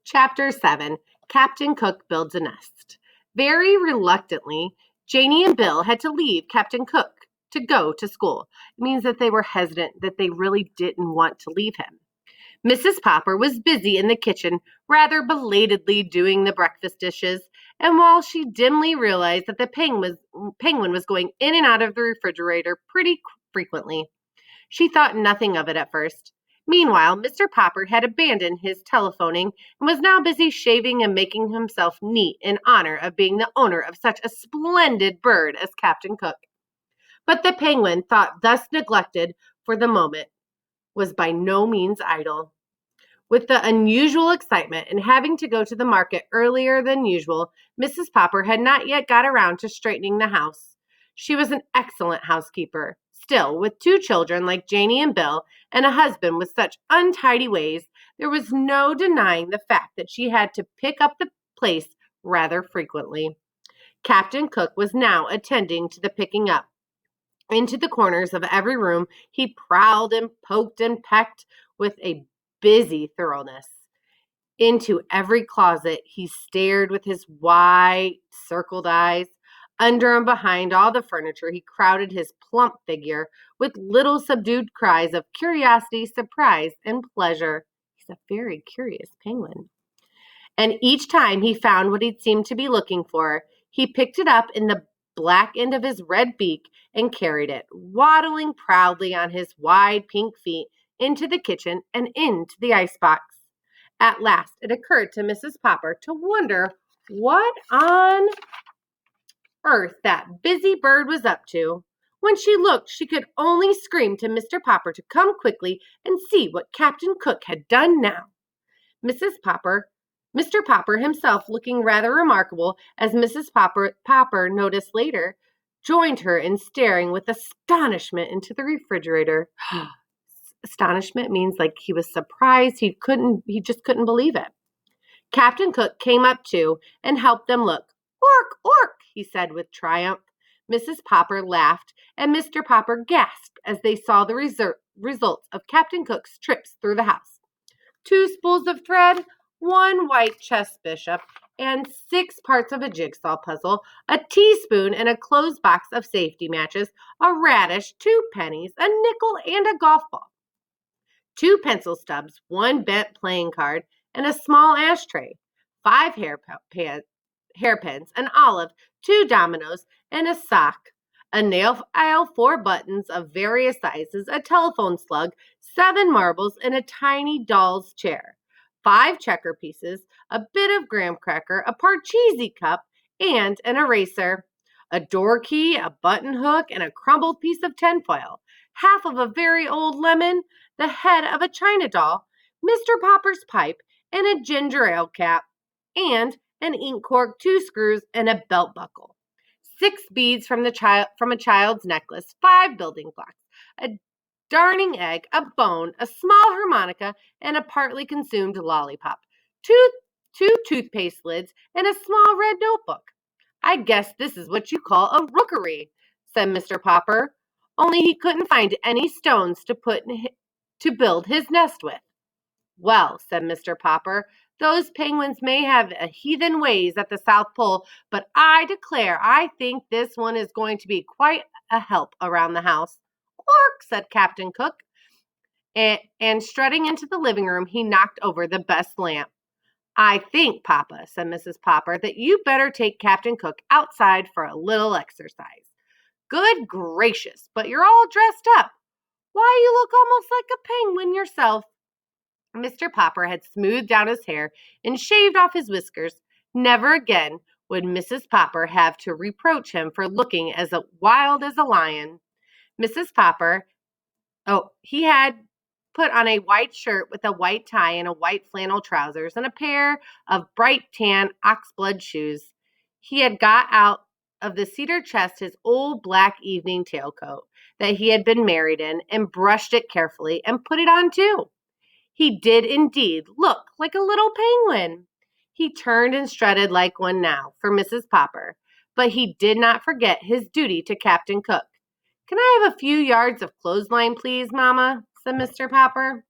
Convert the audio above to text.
Chapter 7 Captain Cook Builds a Nest. Very reluctantly, Janie and Bill had to leave Captain Cook to go to school. It means that they were hesitant, that they really didn't want to leave him. Mrs. Popper was busy in the kitchen, rather belatedly doing the breakfast dishes, and while she dimly realized that the penguin was going in and out of the refrigerator pretty frequently, she thought nothing of it at first. Meanwhile, Mr. Popper had abandoned his telephoning and was now busy shaving and making himself neat in honor of being the owner of such a splendid bird as Captain Cook. But the penguin, thought thus neglected for the moment, was by no means idle. With the unusual excitement and having to go to the market earlier than usual, Mrs. Popper had not yet got around to straightening the house. She was an excellent housekeeper. Still, with two children like Janie and Bill, and a husband with such untidy ways, there was no denying the fact that she had to pick up the place rather frequently. Captain Cook was now attending to the picking up. Into the corners of every room he prowled and poked and pecked with a busy thoroughness. Into every closet he stared with his wide, circled eyes. Under and behind all the furniture he crowded his plump figure with little subdued cries of curiosity, surprise, and pleasure. He's a very curious penguin. And each time he found what he seemed to be looking for, he picked it up in the black end of his red beak and carried it, waddling proudly on his wide pink feet, into the kitchen and into the icebox. At last it occurred to Mrs. Popper to wonder what on earth that busy bird was up to. When she looked, she could only scream to Mr. Popper to come quickly and see what Captain Cook had done now. Mr. Popper himself, looking rather remarkable, as Mrs. Popper noticed later, joined her in staring with astonishment into the refrigerator. Astonishment means like he was surprised. He just couldn't believe it. Captain Cook came up too and helped them look. "Ork, ork," he said with triumph. Mrs. Popper laughed and Mr. Popper gasped as they saw the results of Captain Cook's trips through the house. 2 spools of thread, 1 white chess bishop, and 6 parts of a jigsaw puzzle, a teaspoon and a closed box of safety matches, a radish, 2 pennies, a nickel, and a golf ball. 2 pencil stubs, 1 bent playing card, and a small ashtray, 5 hairpins, an olive, 2 dominoes, and a sock, a nail file, 4 buttons of various sizes, a telephone slug, 7 marbles, and a tiny doll's chair, 5 checker pieces, a bit of graham cracker, a Parcheesi cup, and an eraser, a door key, a button hook, and a crumbled piece of tinfoil, half of a very old lemon, the head of a china doll, Mr. Popper's pipe, and a ginger ale cap, and an ink cork, 2 screws, and a belt buckle, 6 beads from a child's necklace, 5 building blocks, a darning egg, a bone, a small harmonica, and a partly consumed lollipop, 2 toothpaste lids, and a small red notebook. "I guess this is what you call a rookery," said Mr. Popper, only he couldn't find any stones to build his nest with. "Well," said Mr. Popper, "those penguins may have heathen ways at the South Pole, but I declare I think this one is going to be quite a help around the house." "Ork," said Captain Cook, and strutting into the living room, he knocked over the best lamp. "I think, Papa," said Mrs. Popper, "that you better take Captain Cook outside for a little exercise." "Good gracious, but you're all dressed up. Why, you look almost like a penguin yourself." Mr. Popper had smoothed down his hair and shaved off his whiskers. Never again would Mrs. Popper have to reproach him for looking as wild as a lion. Mrs. Popper, he had put on a white shirt with a white tie and a white flannel trousers and a pair of bright tan oxblood shoes. He had got out of the cedar chest his old black evening tailcoat that he had been married in and brushed it carefully and put it on too. He did indeed look like a little penguin. He turned and strutted like one now for Mrs. Popper, but he did not forget his duty to Captain Cook. "Can I have a few yards of clothesline, please, Mamma?" said Mr. Popper.